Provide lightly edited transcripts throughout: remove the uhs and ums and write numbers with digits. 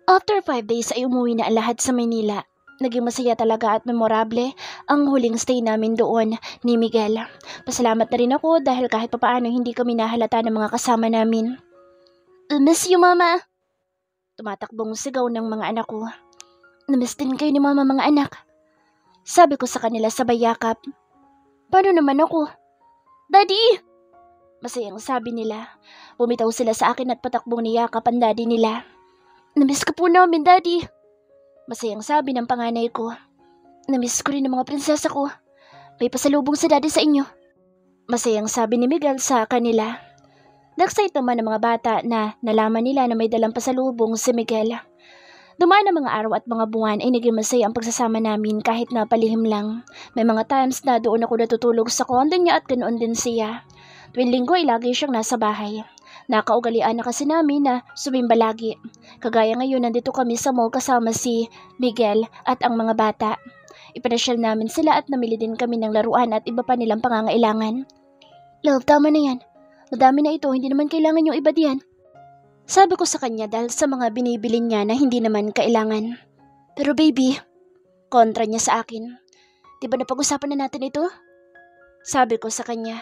After 5 days ay umuwi na ang lahat sa Maynila. Naging masaya talaga at memorable ang huling stay namin doon ni Miguel. Pasalamat na rin ako dahil kahit papaano hindi kami nahalata ng mga kasama namin. "Miss you, Mama!" Tumatakbong sigaw ng mga anak ko. "Namiss din kayo ni Mama, mga anak." Sabi ko sa kanila sabay yakap. "Paano naman ako?" "Daddy!" Masayang sabi nila. Bumitaw sila sa akin at patakbong niyakap ang daddy nila. "Namiss ka po namin, Daddy." Masayang sabi ng panganay ko. "Namiss ko rin ang mga prinsesa ko. May pasalubong sa daddy sa inyo." Masayang sabi ni Miguel sa kanila. Nag-excite naman ang mga bata na nalaman nila na may dalang pasalubong si Miguel. Dumaan ang mga araw at mga buwan ay naging masaya ang pagsasama namin kahit na palihim lang. May mga times na doon ako natutulog sa kondo niya at ganoon din siya. Tuwing linggo ay lagi siyang nasa bahay. Nakaugalian na kasi namin na sumimba lagi. Kagaya ngayon nandito kami sa mall kasama si Miguel at ang mga bata. Ipanasyal namin sila at namili din kami ng laruan at iba pa nilang pangangailangan. "Love, tama na yan. Madami na ito, hindi naman kailangan yung iba diyan." Sabi ko sa kanya dahil sa mga binibili niya na hindi naman kailangan. "Pero baby," kontra niya sa akin. "Di ba napag-usapan na natin ito?" Sabi ko sa kanya.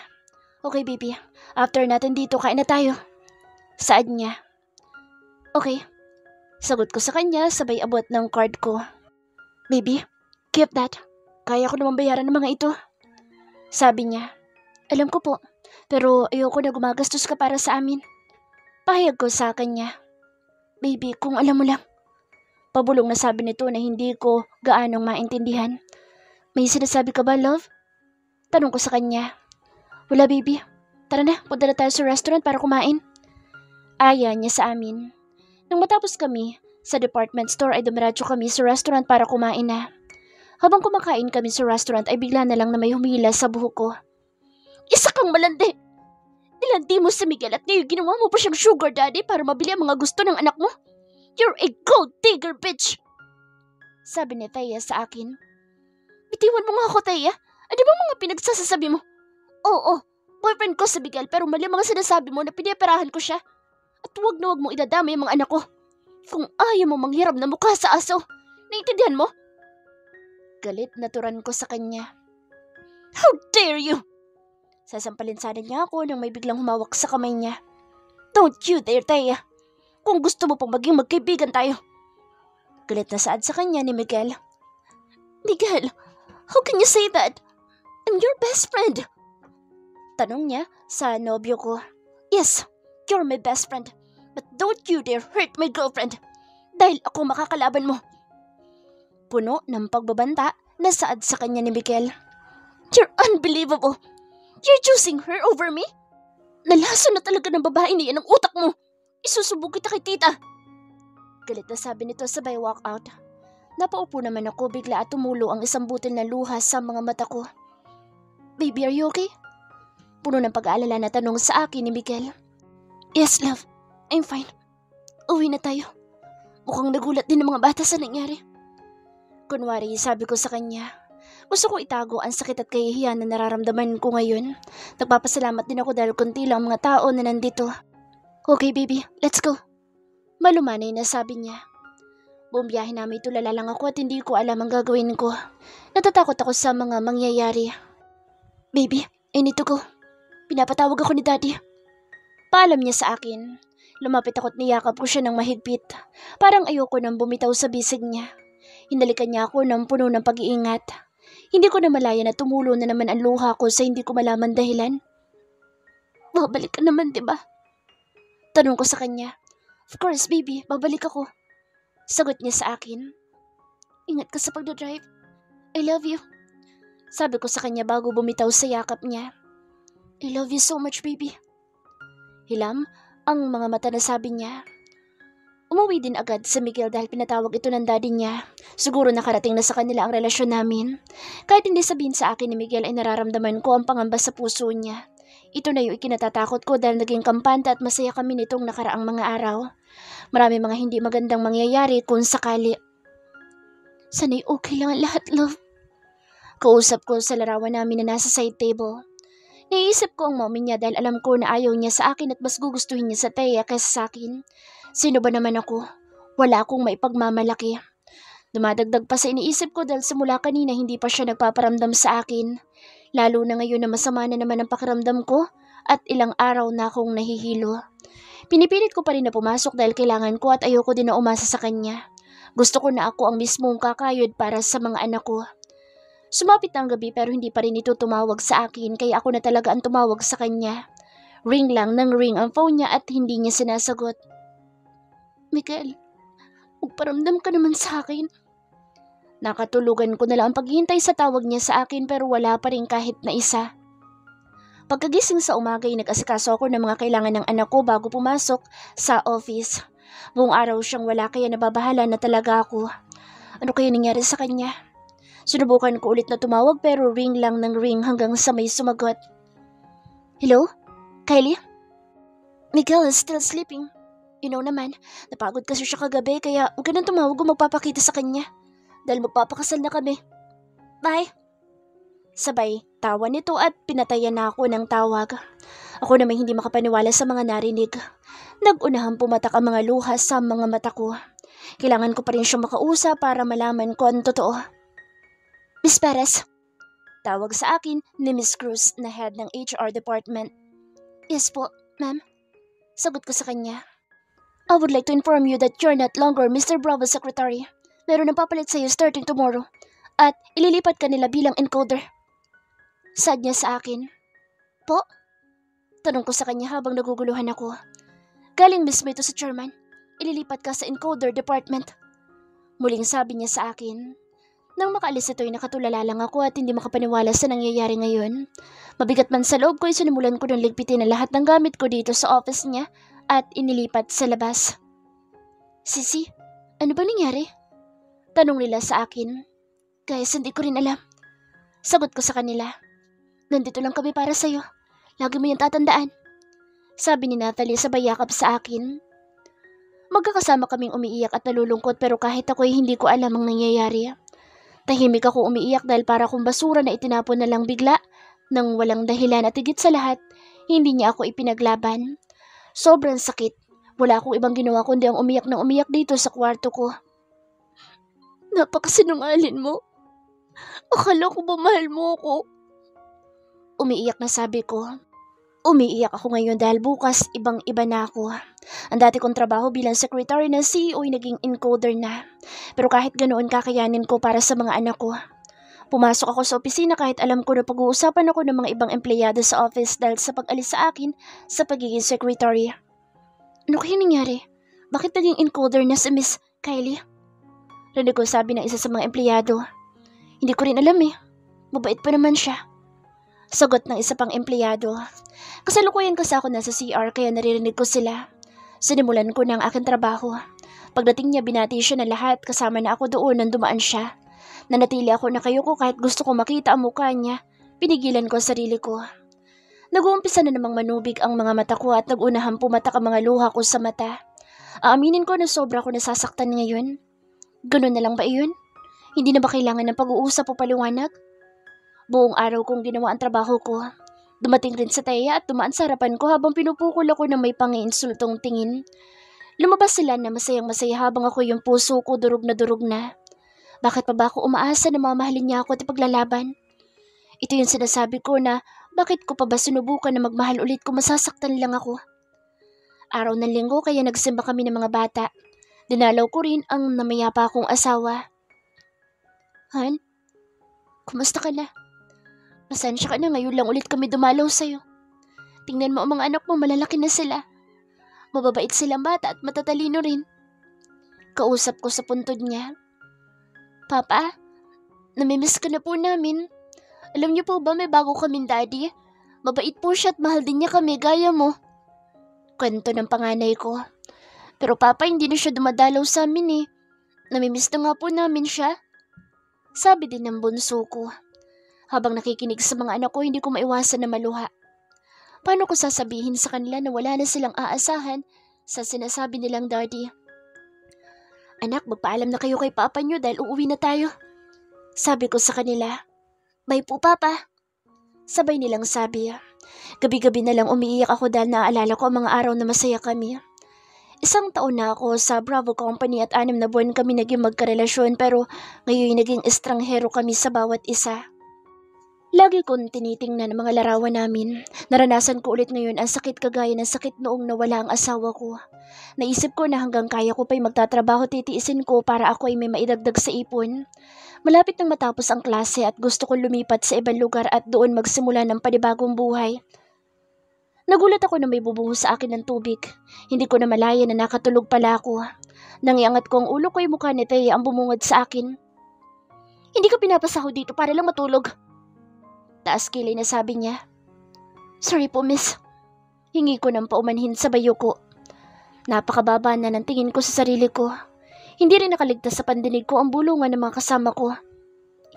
"Okay baby, after natin dito kain na tayo." Saad niya. "Okay." Sagot ko sa kanya sabay abot ng card ko. "Baby, keep that. Kaya ko naman bayaran ng mga ito." Sabi niya. "Alam ko po, pero ayoko na gumagastos ka para sa amin." Pahayag ko sa kanya. "Baby, kung alam mo lang." Pabulong na sabi nito na hindi ko gaanong maintindihan. "May sinasabi ka ba, love?" Tanong ko sa kanya. "Wala baby. Tara na, punta na tayo sa restaurant para kumain." Aya niya sa amin. Nang matapos kami sa department store ay dumiretso kami sa restaurant para kumain na. Habang kumakain kami sa restaurant ay bigla na lang na may humila sa buhok ko. "Isa kang malandi! Nilandi mo si Miguel at ngayon ginawa mo pa siyang sugar daddy para mabili ang mga gusto ng anak mo? You're a gold digger, bitch!" Sabi ni Thea sa akin. "Bitiwan mo nga ako, Thea. Ano bang mga pinagsasasabi mo?" "Oo, boyfriend ko si Miguel pero mali mga sinasabi mo na piniperahan ko siya. At huwag na huwag mong idadamay ang mga anak ko. Kung ayaw mo manghiram na mukha sa aso, naiintindihan mo?" Galit na turan ko sa kanya. "How dare you!" Sasampalin sana niya ako nang may biglang humawak sa kamay niya. "Don't you dare, Thea. Kung gusto mo pang maging magkaibigan tayo." Galit na saad sa kanya ni Miguel. "Miguel, how can you say that? I'm your best friend." Tanong niya sa nobyo ko. "Yes, you're my best friend. But don't you dare hurt my girlfriend. Dahil ako makakalaban mo." Puno ng pagbabanta na saad sa kanya ni Miguel. "You're unbelievable. You're choosing her over me? Nalaso na talaga ng babae niya ng utak mo. Isusubog kita kay tita." Galit na sabi nito sabay walk out. Napaupo naman ako bigla at tumulo ang isang butil na luha sa mga mata ko. "Baby, are you okay?" Puno ng pag-aalala na tanong sa akin ni Miguel. "Yes, love. I'm fine. Uwi na tayo. Mukhang nagulat din ng mga bata sa nangyari." Kunwari, sabi ko sa kanya. Gusto ko itago ang sakit at kahihiyan na nararamdaman ko ngayon. Nagpapasalamat din ako dahil konti lang ang mga tao na nandito. "Okay, baby. Let's go." Malumanay na sabi niya. Buong biyahe namin tulala lang ako at hindi ko alam ang gagawin ko. Natatakot ako sa mga mangyayari. "Baby, I need to go. Pinapatawag ako ni Daddy." Paalam niya sa akin. Lumapit ako at niyakap ko siya ng mahigpit. Parang ayoko nang bumitaw sa bisig niya. Hinalikan niya ako ng puno ng pag-iingat. Hindi ko na malaya na tumulo na naman ang luha ko sa hindi ko malaman dahilan. "Babalik ka naman, diba?" Tanong ko sa kanya. "Of course, baby. Babalik ako." Sagot niya sa akin. "Ingat ka sa pagdadrive. I love you." Sabi ko sa kanya bago bumitaw sa yakap niya. "I love you so much, baby." Hilam ang mga mata na sabi niya. Umuwi din agad si Miguel dahil pinatawag ito ng daddy niya. Siguro nakarating na sa kanila ang relasyon namin. Kahit hindi sabihin sa akin ni Miguel ay nararamdaman ko ang pangamba sa puso niya. Ito na yung ikinatatakot ko dahil naging kampante at masaya kami nitong nakaraang mga araw. Marami mga hindi magandang mangyayari kung sakali. Sana'y okay lang ang lahat, love. Kausap ko sa larawan namin na nasa side table. Naiisip ko ang mommy niya dahil alam ko na ayaw niya sa akin at mas gugustuhin niya sa Thea kaysa sa akin. Sino ba naman ako? Wala akong maipagmamalaki. Dumadagdag pa sa iniisip ko dahil simula kanina hindi pa siya nagpaparamdam sa akin. Lalo na ngayon na masama na naman ang pakiramdam ko at ilang araw na akong nahihilo. Pinipilit ko pa rin na pumasok dahil kailangan ko at ayoko din na umasa sa kanya. Gusto ko na ako ang mismong kakayod para sa mga anak ko. Sumapit na ang gabi pero hindi pa rin ito tumawag sa akin kaya ako na talaga ang tumawag sa kanya. Ring lang ng ring ang phone niya at hindi niya sinasagot. Miguel, magparamdam ka naman sa akin. Nakatulugan ko na lang ang paghihintay sa tawag niya sa akin pero wala pa rin kahit na isa. Pagkagising sa umaga ay nag-asikaso ako ng mga kailangan ng anak ko bago pumasok sa office. Buong araw siyang wala kaya nababahala na talaga ako. Ano kaya nangyari sa kanya? Sinubukan ko ulit na tumawag pero ring lang ng ring hanggang sa may sumagot. Hello? Kylie? Miguel is still sleeping. You know naman, napagod kasi siya kagabi kaya huwag ka nang tumawag o magpapakita sa kanya. Dahil magpapakasal na kami. Bye! Sabay, tawa nito at pinatayan na ako ng tawag. Ako naman hindi makapaniwala sa mga narinig. Nag-unahang pumatak ang mga luha sa mga mata ko. Kailangan ko pa rin siyang makausap para malaman ko ang totoo. Miss Perez, tawag sa akin ni Miss Cruz na head ng HR department. Yes po, ma'am. Sagot ko sa kanya. I would like to inform you that you're not longer Mr. Bravo's secretary. Meron ang papalit sa'yo starting tomorrow. At ililipat ka nila bilang encoder. Sad niya sa akin. Po? Tanong ko sa kanya habang naguguluhan ako. Galing mismo ito sa chairman. Ililipat ka sa encoder department. Muling sabi niya sa akin. Nang makaalis ito ay nakatulala lang ako at hindi makapaniwala sa nangyayari ngayon. Mabigat man sa loob ko ay sinimulan ko ng ligpitin na lahat ng gamit ko dito sa office niya at inilipat sa labas. Sisi, ano ba nangyari? Tanong nila sa akin. Guys, hindi ko rin alam. Sagot ko sa kanila. Nandito lang kami para sa'yo. Lagi mo yung tatandaan. Sabi ni Natalie sabay yakap sa akin. Magkakasama kaming umiiyak at nalulungkot pero kahit ako ay hindi ko alam ang nangyayari. Tahimik ako umiiyak dahil para kong basura na itinapon na lang bigla nang walang dahilan at higit sa lahat, hindi niya ako ipinaglaban. Sobrang sakit. Wala akong ibang ginawa kundi ang umiyak ng umiyak dito sa kwarto ko. Napakasinungaling mo. Akala ko ba mahal mo ako? Umiiyak na sabi ko. Umiiyak ako ngayon dahil bukas ibang-iba na ako. Ang dati kong trabaho bilang secretary ng CEO ay naging encoder na. Pero kahit ganoon kakayanin ko para sa mga anak ko. Pumasok ako sa opisina kahit alam ko na pag-uusapan ako ng mga ibang empleyado sa office dahil sa pag-alis sa akin sa pagiging secretary. Ano kaya nangyari? Bakit naging encoder na si Miss Kylie? Rinig ko sabi ng isa sa mga empleyado. Hindi ko rin alam eh. Mabait pa naman siya. Sagot ng isa pang empleyado. Kasalukuyan kasi ako nasa CR kaya naririnig ko sila. Sinimulan ko na ang aking trabaho. Pagdating niya binati siya na lahat kasama na ako doon nang dumaan siya. Nanatili ako nakayuko kahit gusto ko makita ang mukha niya. Pinigilan ko ang sarili ko. Nag-uumpisa na namang manubig ang mga mata ko at nag-unahang pumatak ang mga luha ko sa mata. Aaminin ko na sobra ko nasasaktan ngayon. Ganun na lang ba iyon? Hindi na ba kailangan ng pag-uusap o paliwanag? Buong araw kong ginawa ang trabaho ko. Dumating rin sa taya at dumaan sa harapan ko habang pinupukol ako ng may panginsultong tingin. Lumabas sila na masayang masaya habang ako yung puso ko durog na. Bakit pa ba ako umaasa na mamahalin niya ako at ipaglalaban? Ito yung sinasabi ko na bakit ko pa ba sinubukan na magmahal ulit kung masasaktan lang ako? Araw ng linggo kaya nagsimba kami ng mga bata. Dinalaw ko rin ang namayapa kong asawa. Han, kumusta ka na? Pasensya ka na ngayon lang ulit kami dumalaw sa'yo. Tingnan mo ang mga anak mo, malalaki na sila. Mababait silang bata at matatalino rin. Kausap ko sa puntod niya. Papa, namimiss ka na po namin. Alam niyo po ba may bago kaming daddy? Mabait po siya at mahal din niya kami gaya mo. Kwento ng panganay ko. Pero papa, hindi na siya dumadalaw sa amin eh. Namimiss na nga po namin siya. Sabi din ng bunso ko. Habang nakikinig sa mga anak ko, hindi ko maiwasan na maluha. Paano ko sasabihin sa kanila na wala na silang aasahan sa sinasabi nilang daddy? Anak, magpaalam na kayo kay papa niyo dahil uuwi na tayo. Sabi ko sa kanila. Bye po papa. Sabay nilang sabi. Gabi-gabi na lang umiiyak ako dahil naaalala ko ang mga araw na masaya kami. Isang taon na ako sa Bravo Company at 6 na buwan kami naging magkarelasyon pero ngayon naging estranghero kami sa bawat isa. Lagi kong tinitingnan ang mga larawan namin. Naranasan ko ulit ngayon ang sakit kagaya ng sakit noong nawala ang asawa ko. Naisip ko na hanggang kaya ko pa'y magtatrabaho titiisin ko para ako ay may maidagdag sa ipon. Malapit nang matapos ang klase at gusto kong lumipat sa ibang lugar at doon magsimula ng panibagong buhay. Nagulat ako na may bubuhos sa akin ng tubig. Hindi ko na malaya na nakatulog pala ako. Nang iangat ko ang ulo ko ay mukha ni Thea ang bumungad sa akin. Hindi ka pinapasaho dito para lang matulog. Taas kilay na sabi niya. Sorry po, miss. Hingi ko ng paumanhin sa bayo ko. Napakababa na ng tingin ko sa sarili ko. Hindi rin nakaligtas sa pandinig ko ang bulungan ng mga kasama ko.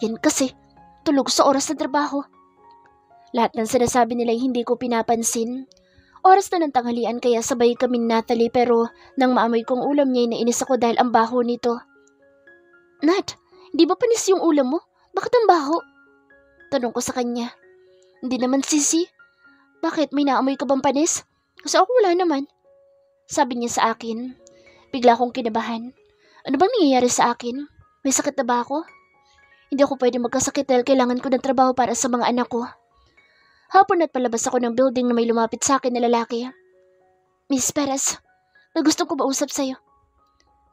Yan kasi, tulog sa oras ng trabaho. Lahat ng sinasabi nila ay hindi ko pinapansin. Oras na ng tanghalian kaya sabay kami ni Natalie pero nang maamoy kong ulam niya ay nainis ako dahil ang baho nito. Nat, di ba panis yung ulam mo? Bakit ang baho? Tanong ko sa kanya. Hindi naman sisi. Bakit may naamoy ka bang panis? Kasi ako wala naman. Sabi niya sa akin. Bigla akong kinabahan. Ano bang nangyayari sa akin? May sakit na ba ako? Hindi ako pwede magkasakit dahil kailangan ko ng trabaho para sa mga anak ko. Hapon at palabas ako ng building na may lumapit sa akin na lalaki. Miss Perez, may gusto ko mausap sa'yo.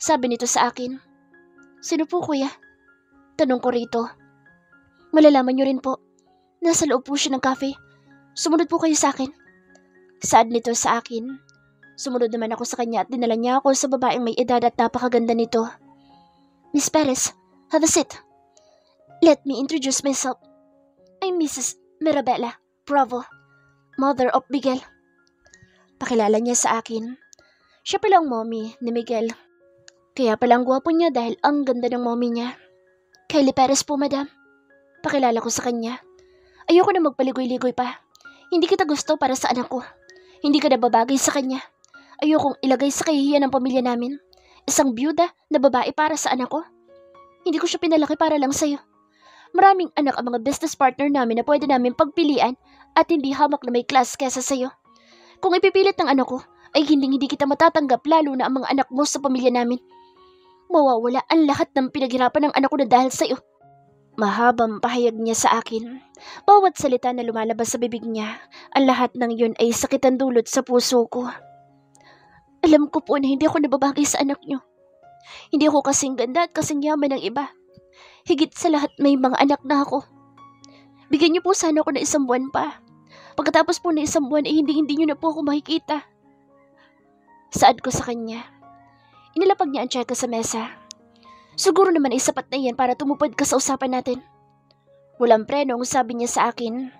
Sabi nito sa akin. Sino po kuya? Tanong ko rito. Malalaman niyo rin po. Nasa loob po siya ng cafe. Sumunod po kayo sa akin. Saad nito sa akin. Sumunod naman ako sa kanya at dinala niya ako sa babaeng may edad at napakaganda nito. Miss Perez, have a seat. Let me introduce myself. I'm Mrs. Mirabella Bravo, mother of Miguel. Pakilala niya sa akin. Siya pala ang mommy ni Miguel. Kaya pala ang gwapo niya dahil ang ganda ng mommy niya. Kylie Perez po, madam. Pakilala ko sa kanya. Ayoko na magpaligoy-ligoy pa. Hindi kita gusto para sa anak ko. Hindi ka na babagay sa kanya. Ayokong ilagay sa kahihiyan ng pamilya namin. Isang byuda na babae para sa anak ko. Hindi ko siya pinalaki para lang sa'yo. Maraming anak ang mga business partner namin na pwede namin pagpilian at hindi hamak na may class kesa sa'yo. Kung ipipilit ng anak ko, ay hindi kita matatanggap lalo na ang mga anak mo sa pamilya namin. Mawawala ang lahat ng pinaghirapan ng anak ko na dahil sa'yo. Mahabang pahayag niya sa akin. Bawat salita na lumalabas sa bibig niya, ang lahat ng yun ay sakitan dulot sa puso ko. Alam ko po na hindi ako nababagay sa anak niyo. Hindi ako kasing ganda at kasing yaman ng iba. Higit sa lahat may mga anak na ako. Bigyan niyo po sana ako ng 1 buwan pa. Pagkatapos po ng 1 buwan ay hindi niyo na po ako makikita. Saad ko sa kanya. Inilapag niya ang tsaka sa mesa. Siguro naman ay sapat na yan para tumupad ka sa usapan natin. Walang prenong sabi niya sa akin.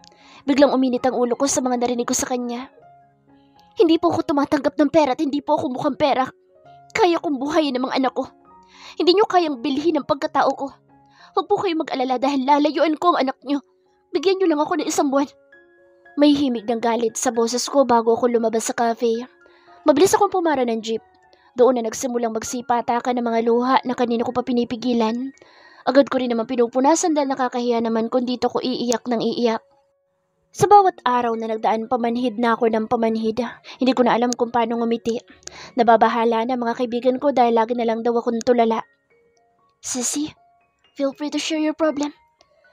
Biglang uminit ang ulo ko sa mga narinig ko sa kanya. Hindi po ako tumatanggap ng pera at hindi po ako mukhang pera. Kaya kong buhayin ng mga anak ko. Hindi niyo kayang bilhin ang pagkatao ko. Huwag po kayong mag-alala dahil lalayuan ko ang anak niyo. Bigyan niyo lang ako ng 1 buwan. May himig ng galit sa boses ko bago ako lumabas sa cafe. Mabilis akong pumara ng jeep. Doon na nagsimulang magsipatakan ng mga luha na kanina ko pa pinipigilan. Agad ko rin naman pinupunasan dahil nakakahiya naman kung dito ko iiyak ng iiyak. Sa bawat araw na nagdaan pamanhid na ako ng pamanhid. Hindi ko na alam kung paano ngumiti. Nababahala na mga kaibigan ko dahil lagi na lang daw akong tulala. Sissy, feel free to share your problem.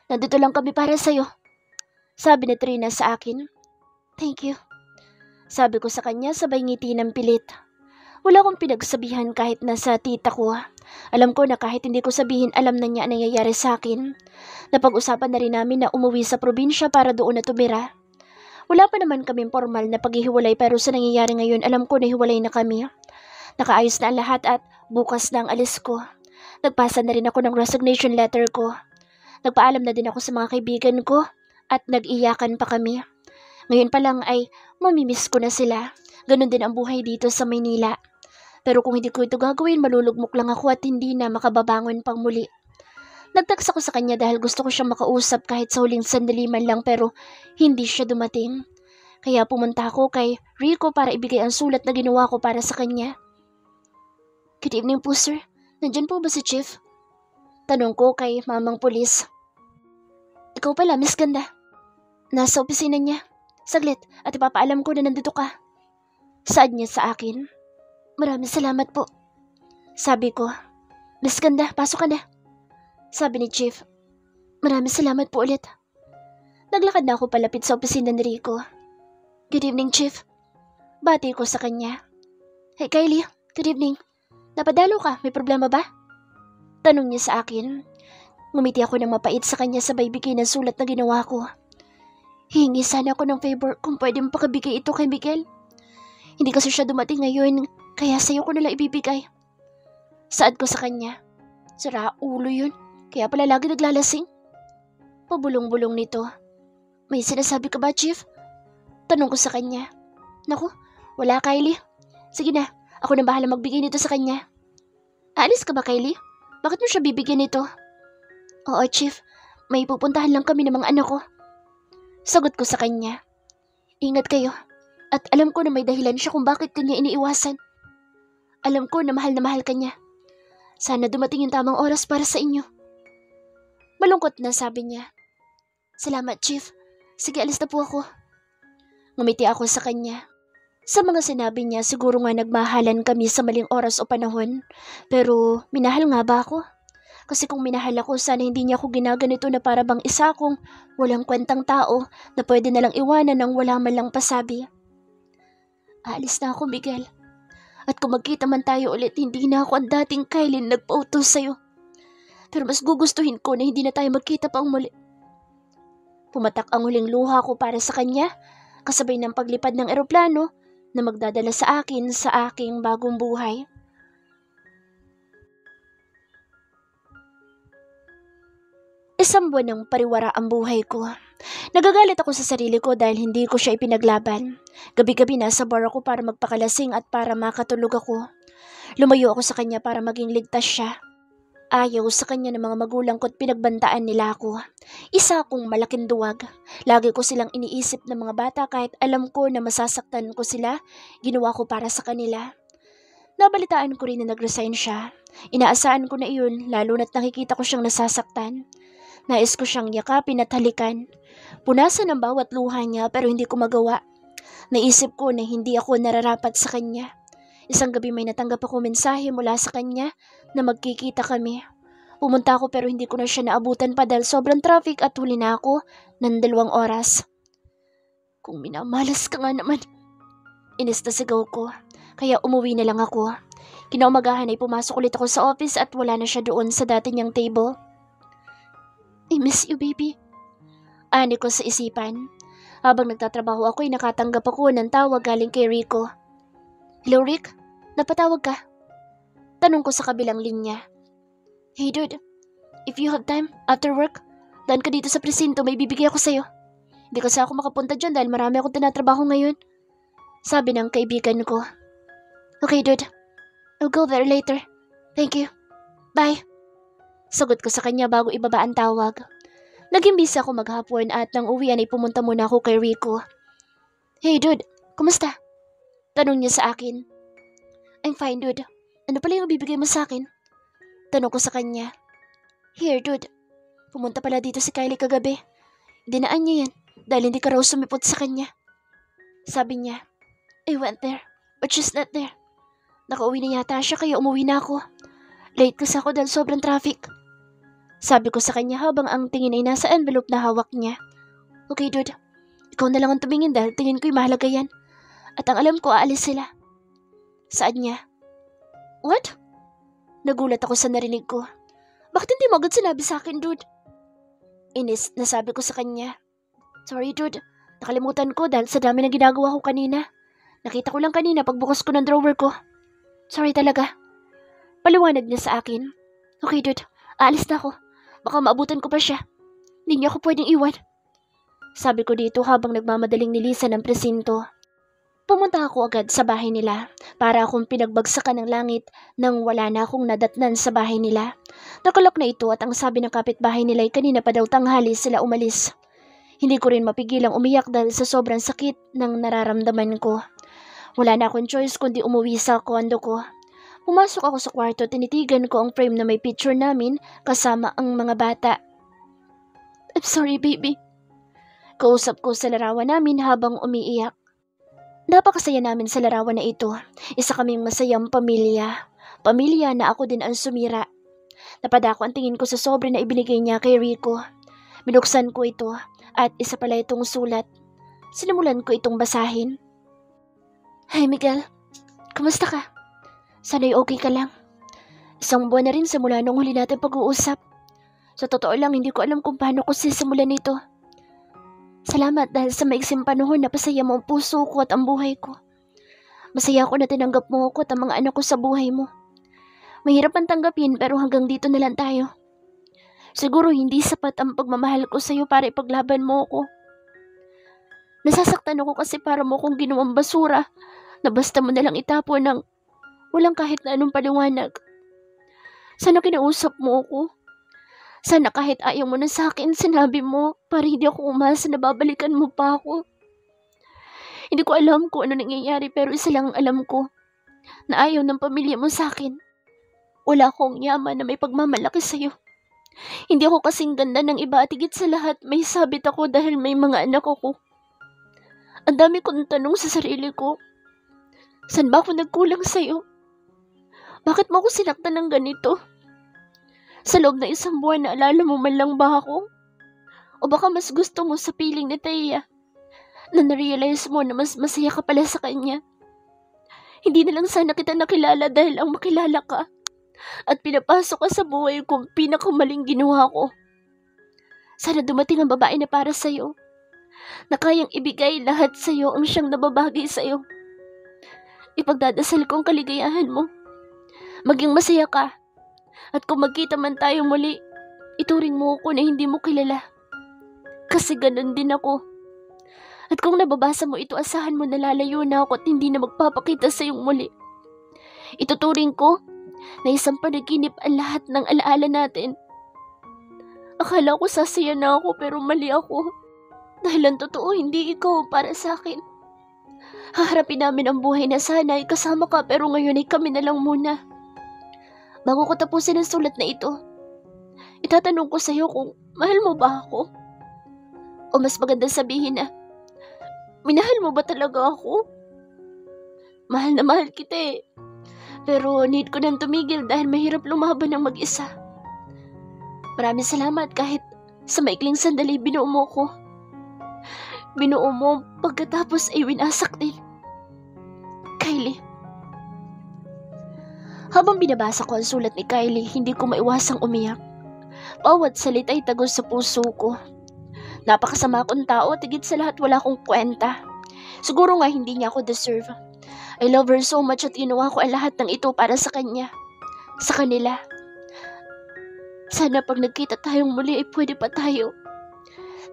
Nandito lang kami para sa'yo. Sabi ni Trina sa akin. Thank you. Sabi ko sa kanya sabay ngiti ng pilit. Wala akong pinagsabihan kahit nasa tita ko. Alam ko na kahit hindi ko sabihin alam na niya ang nangyayari sa akin. Napag-usapan na rin namin na umuwi sa probinsya para doon na tumira. Wala pa naman kaming formal na paghihiwalay pero sa nangyayari ngayon alam ko na hiwalay na kami. Nakaayos na ang lahat at bukas na ang alis ko. Nagpasa na rin ako ng resignation letter ko. Nagpaalam na din ako sa mga kaibigan ko at nag-iyakan pa kami. Ngayon pa lang ay mamimiss ko na sila. Ganon din ang buhay dito sa Maynila. Pero kung hindi ko ito gagawin, malulugmok lang ako at hindi na makababangon pang muli. Nagtext ako sa kanya dahil gusto ko siyang makausap kahit sa huling sandali man lang pero hindi siya dumating. Kaya pumunta ako kay Rico para ibigay ang sulat na ginawa ko para sa kanya. Good evening po, sir. Nandyan po ba si Chief? Tanong ko kay mamang pulis. Ikaw pala, Miss Ganda. Nasa opisina niya. Saglit at ipapaalam ko na nandito ka. Saad niya sa akin. Maraming salamat po. Sabi ko. Miss Ganda, pasok ka na. Sabi ni Chief. Maraming salamat po ulit. Naglakad na ako palapit sa opisina ni Rico. Good evening, Chief. Bati ko sa kanya. Hey Kylie, good evening. Napadalo ka, may problema ba? Tanong niya sa akin. Ngumiti ako ng mapait sa kanya sabay bigay ng sulat na ginawa ko. Hingi sana ako ng favor kung pwede pakabigay ito kay Miguel. Hindi kasi siya dumating ngayon, kaya sa'yo ko nalang ibibigay. Saad ko sa kanya. Sira ulo yun, kaya pala lagi naglalasing. Pabulong-bulong nito. May sinasabi ka ba, Chief? Tanong ko sa kanya. Naku, wala Kylie. Sige na, ako na bahala magbigay nito sa kanya. Aalis ka ba, Kylie? Bakit mo siya bibigyan nito? Oo, Chief. May pupuntahan lang kami ng mga anak ko. Sagot ko sa kanya. Ingat kayo. At alam ko na may dahilan siya kung bakit kanya iniiwasan. Alam ko na mahal ka niya. Sana dumating yung tamang oras para sa inyo. Malungkot na sabi niya. Salamat, Chief. Sige, alis na po ako. Ngumiti ako sa kanya. Sa mga sinabi niya, siguro nga nagmahalan kami sa maling oras o panahon. Pero minahal nga ba ako? Kasi kung minahal ako, sana hindi niya ako ginaganito na para bang isa akong walang kwentang tao na pwede nalang iwanan ng wala man lang pasabi. Aalis na ako, Miguel. At kung magkita man tayo ulit, hindi na ako ang dating Kylie na nagpautos sa'yo. Pero mas gugustuhin ko na hindi na tayo magkita pang muli. Pumatak ang huling luha ko para sa kanya, kasabay ng paglipad ng eroplano na magdadala sa akin sa aking bagong buhay. Isang buwan ng pariwara ang buhay ko. Nagagalit ako sa sarili ko dahil hindi ko siya ipinaglaban. Gabi-gabi nasa bar ako para magpakalasing at para makatulog ako. Lumayo ako sa kanya para maging ligtas siya. Ayaw sa kanya ng mga magulang ko at pinagbantaan nila ako. Isa akong malaking duwag. Lagi ko silang iniisip ng mga bata kahit alam ko na masasaktan ko sila, ginawa ko para sa kanila. Nabalitaan ko rin na nag-resign siya. Inaasahan ko na iyon lalo na't nakikita ko siyang nasasaktan. Nais ko siyang yakapin at halikan. Punasan ang bawat luha niya pero hindi ko magawa. Naisip ko na hindi ako nararapat sa kanya. Isang gabi may natanggap ako mensahe mula sa kanya na magkikita kami. Pumunta ako pero hindi ko na siya naabutan pa dahil sobrang traffic at huli na ako ng 2 oras. Kung minamalas ka nga naman. Inis na sigaw ko, kaya umuwi na lang ako. Kinaumagahan ay pumasok ulit ako sa office at wala na siya doon sa dati niyang table. I miss you, baby. Ani ko sa isipan. Habang nagtatrabaho ako ay nakatanggap ako ng tawag galing kay Rico. Hello, Rick? Napatawag ka? Tanong ko sa kabilang linya. Hey, dude. If you have time, after work, daan ka dito sa presinto, may bibigay ako sa'yo. Hindi kasi ako makapunta dyan dahil marami akong tinatrabaho ngayon. Sabi ng kaibigan ko. Okay, dude. I'll go there later. Thank you. Bye. Sagot ko sa kanya bago ibaba ang tawag. Naging busy ako maghapon at nang uwian ay pumunta muna ako kay Rico. Hey, dude. Kumusta? Tanong niya sa akin. I'm fine, dude. Ano pala yung bibigay mo sa akin? Tanong ko sa kanya. Here, dude. Pumunta pala dito si Kylie kagabi. Dinaan niya yan dahil hindi ka raw sumipot sa kanya. Sabi niya, I went there, but she's not there. Nakauwi na yata siya kaya umuwi na ako. Late kasi ako dahil sobrang traffic. Sabi ko sa kanya habang ang tingin ay nasa envelope na hawak niya. Okay, dude. Ikaw na lang ang tumingin dahil tingin ko'y mahalaga yan. At ang alam ko, aalis sila. Saan niya? What? Nagulat ako sa narinig ko. Bakit hindi mo agad sinabi sa akin, dude? Inis na sabi ko sa kanya. Sorry, dude. Nakalimutan ko dahil sa dami na ginagawa ko kanina. Nakita ko lang kanina pagbukas ko ng drawer ko. Sorry talaga. Paliwanag niya sa akin. Okay, dude. Aalis na ako. Baka maabutan ko pa siya. Hindi niya ako pwedeng iwan. Sabi ko dito habang nagmamadaling nilisan ng presinto. Pumunta ako agad sa bahay nila para akong pinagbagsakan ng langit nang wala na akong nadatnan sa bahay nila. Nakalok na ito at ang sabi ng kapitbahay nila ay kanina pa daw tanghali sila umalis. Hindi ko rin mapigilang umiyak dahil sa sobrang sakit ng nararamdaman ko. Wala na akong choice kundi umuwi sa kondo ko. Pumasok ako sa kwarto, tinitigan ko ang frame na may picture namin kasama ang mga bata. I'm sorry, baby. Kausap ko sa larawan namin habang umiiyak. Napakasaya namin sa larawan na ito. Isa kaming masayang pamilya. Pamilya na ako din ang sumira. Napadako ang tingin ko sa sobre na ibinigay niya kay Rico. Binuksan ko ito at isa pala itong sulat. Sinimulan ko itong basahin. Hi Miguel, kumusta ka? Sana'y okay ka lang. Isang buwan na rin simula nung huli natin pag-uusap. Sa totoo lang, hindi ko alam kung paano ko sisimulan ito. Salamat dahil sa maiksing panahon na pasaya mo ang puso ko at ang buhay ko. Masaya ako na tinanggap mo ako at ang mga anak ko sa buhay mo. Mahirap ang tanggapin pero hanggang dito na lang tayo. Siguro hindi sapat ang pagmamahal ko sa'yo para ipaglaban mo ako. Nasasaktan ako kasi para mo kong ginawang basura na basta mo nalang itapon ng walang kahit na anong paliwanag. Sana kinausap mo ako. Sana kahit ayaw mo na sa akin, sinabi mo para hindi ako umasa na babalikan mo pa ako. Hindi ko alam kung ano nangyayari pero isa lang ang alam ko, na ayaw ng pamilya mo sa akin. Wala akong yaman na may pagmamalaki sa'yo. Hindi ako kasing ganda ng iba at higit sa lahat may sabit ako dahil may mga anak ako. Ang dami kong tanong sa sarili ko. Saan ba ako nagkulang sa'yo? Bakit mo ako sinaktan ng ganito? Sa loob ng isang buwan, naalala mo man lang ba ako? O baka mas gusto mo sa piling ni Thea na narealize mo na mas masaya ka pala sa kanya? Hindi na lang sana kita nakilala dahil ang makilala ka at pinapasok ka sa buhay kong pinakamaling ginawa ko. Sana dumating ang babae na para sa'yo, na kayang ibigay lahat sa'yo ang siyang nababagay sa'yo. Ipagdadasal kong kaligayahan mo. Maging masaya ka. At kung magkita man tayo muli, ituring mo ako na hindi mo kilala. Kasi ganun din ako. At kung nababasa mo ito, asahan mo na lalayo na ako at hindi na magpapakita sa iyong muli. Ituturing ko na isang panaginip ang lahat ng alaala natin. Akala ko sasaya na ako pero mali ako. Dahil ang totoo, hindi ikaw para sa akin. Haharapin namin ang buhay na sana ay kasama ka pero ngayon ay kami na lang muna. Bago ko tapusin ang sulat na ito, itatanong ko sa'yo kung mahal mo ba ako? O mas maganda sabihin na, minahal mo ba talaga ako? Mahal na mahal kita eh. Pero need ko nang tumigil dahil mahirap lumaban ng mag-isa. Maraming salamat kahit sa maikling sandali binuo mo ko. Binuo mo pagkatapos ay winasak din. Kylie. Habang binabasa ko ang sulat ni Kylie, hindi ko maiwasang umiyak. Bawat salita ay tagos sa puso ko. Napakasama akong tao at higit sa lahat wala akong kwenta. Siguro nga hindi niya ako deserve. I love her so much at ginawa ko ang lahat ng ito para sa kanya. Sa kanila. Sana pag nagkita tayong muli ay pwede pa tayo.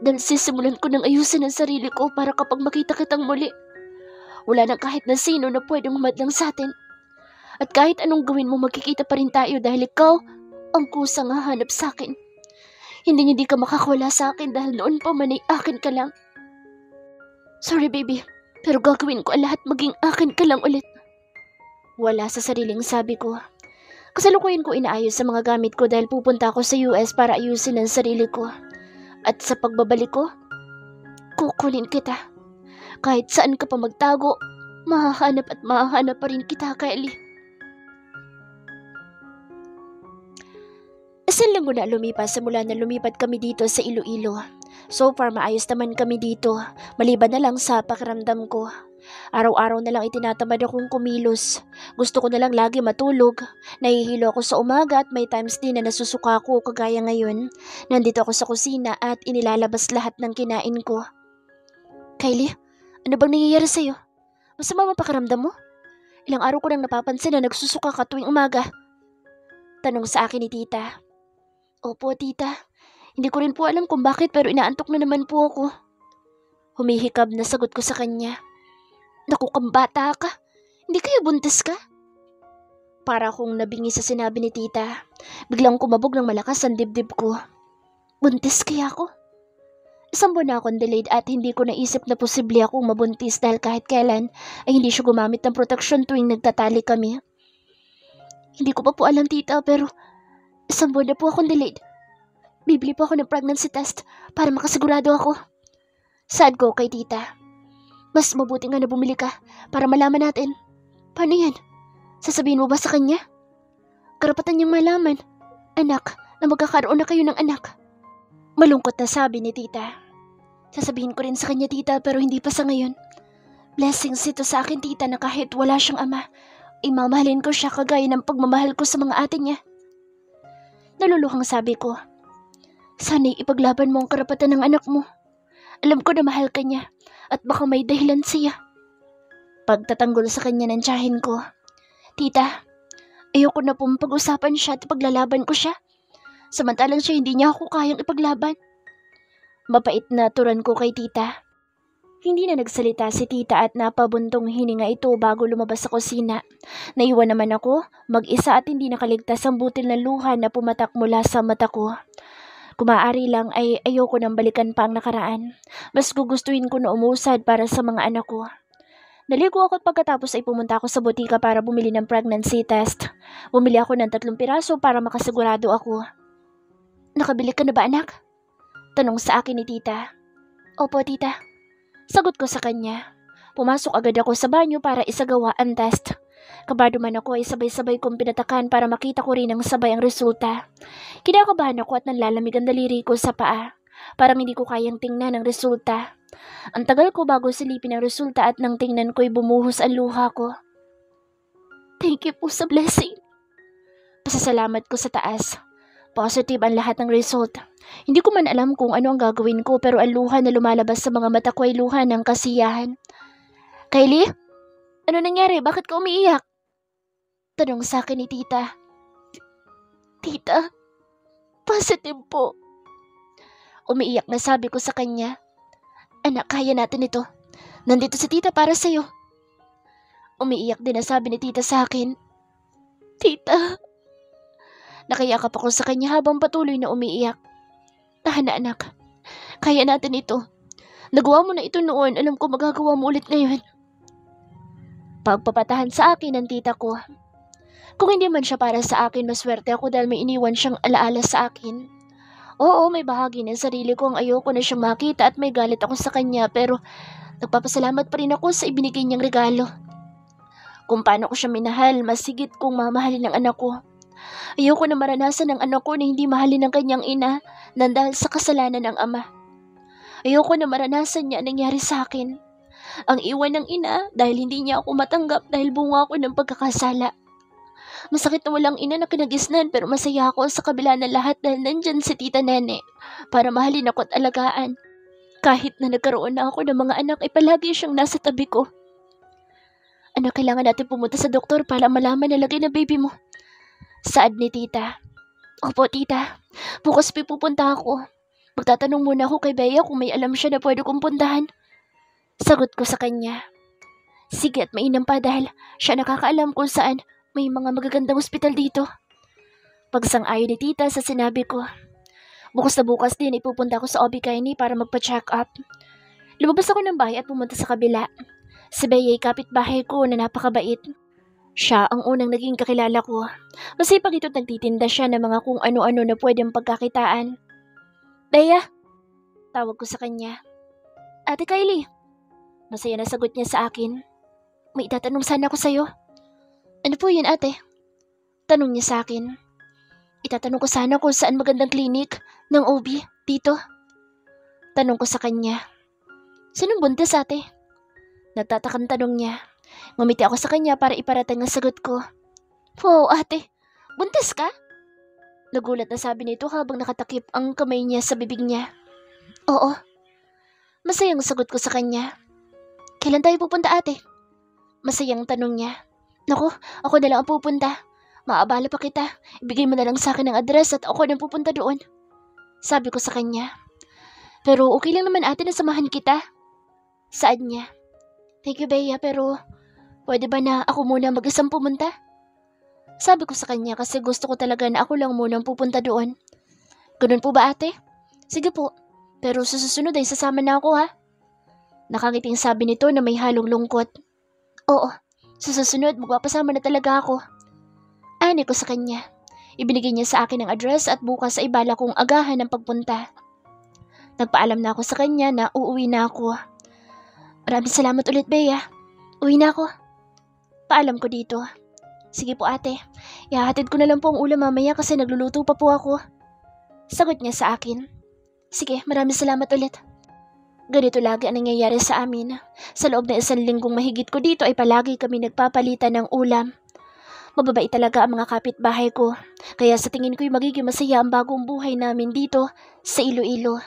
Dahil sisimulan ko nang ayusin ang sarili ko para kapag makita kitang muli, wala nang kahit na sino na pwedeng humadlang sa atin. At kahit anong gawin mo, magkikita pa rin tayo dahil ikaw ang kusang hahanap sa akin. Hindi ka makakawala sa akin dahil noon pa man ay akin ka lang. Sorry baby, pero gagawin ko ang lahat maging akin ka lang ulit. Wala sa sariling sabi ko. Kasalukuyan ko inaayos sa mga gamit ko dahil pupunta ako sa US para ayusin ang sarili ko. At sa pagbabalik ko, kukunin kita. Kahit saan ka pa magtago, mahahanap at mahahanap pa rin kita, Kylie. Isang linggo na lumipas simula na lumipat kami dito sa Iloilo. So far maayos naman kami dito, maliban na lang sa pakiramdam ko. Araw-araw na lang itinatamad akong kumilos. Gusto ko na lang lagi matulog. Nahihilo ako sa umaga at may times din na nasusuka ako kagaya ngayon. Nandito ako sa kusina at inilalabas lahat ng kinain ko. Kylie, ano bang nangyayari sa'yo? Masama ang pakiramdam mo? Ilang araw ko nang napapansin na nagsusuka ka tuwing umaga. Tanong sa akin ni tita. Opo, tita. Hindi ko rin po alam kung bakit pero inaantok na naman po ako. Humihikab na sagot ko sa kanya. Naku, kambata ka. Hindi kaya buntis ka? Para akong nabingi sa sinabi ni tita. Biglang kumabog ng malakas ang dibdib ko. Buntis kaya ako? Isang buwan na akong delayed at hindi ko naisip na posible akong mabuntis dahil kahit kailan ay hindi siya gumamit ng proteksyon tuwing nagtatali kami. Hindi ko pa po alam, tita, pero isang buwan na po akong delayed. Bibili po ako ng pregnancy test para makasigurado ako. Sad ko kay tita. Mas mabuti nga na bumili ka para malaman natin. Paano yan? Sasabihin mo ba sa kanya? Karapatan niyang malaman, anak, na magkakaroon na kayo ng anak. Malungkot na sabi ni tita. Sasabihin ko rin sa kanya, tita, pero hindi pa sa ngayon. Blessings ito sa akin, tita, na kahit wala siyang ama, imamahalin ko siya kagaya ng pagmamahal ko sa mga ate niya. Naluluhang sabi ko, sana'y ipaglaban mo ang karapatan ng anak mo. Alam ko na mahal ka niya at baka may dahilan siya. Pagtatanggol sa kanya ng tiyahin ko, tita, ayoko na pong pag-usapan siya at paglalaban ko siya. Samantalang siya hindi niya ako kayang ipaglaban. Mapait na turan ko kay tita. Hindi na nagsalita si tita at napabuntong hininga ito bago lumabas sa kusina. Naiwan naman ako, mag-isa at hindi nakaligtas ang butil na luha na pumatak mula sa mata ko. Kumaari lang ay ayoko nang balikan pa ang nakaraan. Mas gugustuhin ko na umusad para sa mga anak ko. Naligo ako at pagkatapos ay pumunta ako sa botika para bumili ng pregnancy test. Bumili ako ng 3 piraso para makasigurado ako. Nakabili ka na ba, anak? Tanong sa akin ni tita. Opo, tita. Sagot ko sa kanya. Pumasok agad ako sa banyo para isagawa ang test. Kabado man ako ay sabay-sabay kong pinatakan para makita ko rin ang sabay ang resulta. Kinakabahan ako at nanlalamig ang daliri ko sa paa. Parang hindi ko kayang tingnan ang resulta. Ang tagal ko bago silipin ang resulta at nang tingnan ko'y bumuhos ang luha ko. Thank you po sa blessing. Pasasalamat ko sa taas. Positive ang lahat ng result. Hindi ko man alam kung ano ang gagawin ko pero ang luha na lumalabas sa mga mata ko ay luha ng kasiyahan. Kylie? Ano nangyari? Bakit ka umiiyak? Tanong sa akin ni tita. Tita, positive po. Umiiyak na sabi ko sa kanya. Anak, kaya natin ito. Nandito si tita para sa'yo. Umiiyak din na sabi ni tita sa akin. Tita. Nakayakap ako sa kanya habang patuloy na umiiyak. Tahan na, anak. Kaya natin ito. Nagawa mo na ito noon. Alam ko magagawa mo ulit ngayon. Pagpapatahan sa akin ng tita ko. Kung hindi man siya para sa akin, maswerte ako dahil may iniwan siyang alaala sa akin. Oo, may bahagi ng sarili ko ang ayoko na siyang makita at may galit ako sa kanya pero nagpapasalamat pa rin ako sa ibinigay niyang regalo. Kung paano ko siya minahal, mas higit kong mamahalin ng anak ko. Ayoko na maranasan ng anak ko na hindi mahalin ng kanyang ina nang dahil sa kasalanan ng ama. Ayoko na maranasan niya ang nangyari sa akin. Ang iwan ng ina dahil hindi niya ako matanggap dahil bunga ako ng pagkakasala. Masakit na walang ina na kinagisnan pero masaya ako sa kabila ng lahat dahil nandyan si Tita Nene para mahalin ako at alagaan. Kahit na nagkaroon na ako ng mga anak ay palagi siyang nasa tabi ko. Anak, kailangan natin pumunta sa doktor para malaman na lagay na baby mo. Saad ni tita. Opo, tita. Bukas pupunta ako. Magtatanong muna ako kay Bea kung may alam siya na pwede kong puntahan. Sagot ko sa kanya. Sige at mainam pa dahil siya nakakaalam kung saan may mga magagandang ospital dito. Pagsang-ayon ni tita sa sinabi ko. Bukas na bukas din ipupunta ako sa OB-GYN para magpa-check up. Lumabas ako ng bahay at pumunta sa kabila. Si Bea ay kapitbahay ko na napakabait. Siya ang unang naging kakilala ko. Masipag ito't nagtitinda siya ng mga kung ano-ano na pwedeng pagkakitaan. Bea! Tawag ko sa kanya. Ate Kylie! Masaya na sagot niya sa akin. May itatanong sana ako sa'yo. Ano po yun, ate? Tanong niya sa akin. Itatanong ko sana kung saan magandang klinik ng OB dito. Tanong ko sa kanya. Sinong buntis, ate? Nagtatakang tanong niya. Ngumiti ako sa kanya para iparating ang sagot ko. Wow, ate, buntis ka? Nagulat na sabi nito habang nakatakip ang kamay niya sa bibig niya. Oo. Masayang sagot ko sa kanya. Kailan tayo pupunta, ate? Masayang tanong niya. Naku, ako na lang ang pupunta. Maabala pa kita. Ibigay mo na lang sa akin ang address at ako nang pupunta doon. Sabi ko sa kanya. Pero okay lang naman, ate, na samahan kita. Saad niya. Thank you, Bea, pero pwede ba na ako muna mag-isang pumunta? Sabi ko sa kanya kasi gusto ko talaga na ako lang muna pupunta doon. Ganun po ba, ate? Sige po, pero sa susunod ay sasama na ako, ha? Nakangiting sabi nito na may halong lungkot. Oo, sa susunod magpapasama na talaga ako. Ani ko sa kanya. Ibinigay niya sa akin ang address at bukas ay bala kong agahan ng pagpunta. Nagpaalam na ako sa kanya na uuwi na ako. Maraming salamat ulit, Bea. Uwi na ako. Paalam ko dito. Sige po ate, ihahatid ko na lang po ang ulam mamaya kasi nagluluto pa po ako. Sagot niya sa akin. Sige, maraming salamat ulit. Ganito lagi ang nangyayari sa amin. Sa loob ng 1 linggong mahigit ko dito ay palagi kami nagpapalitan ng ulam. Mababait talaga ang mga kapitbahay ko. Kaya sa tingin ko'y magiging masaya ang bagong buhay namin dito sa Iloilo.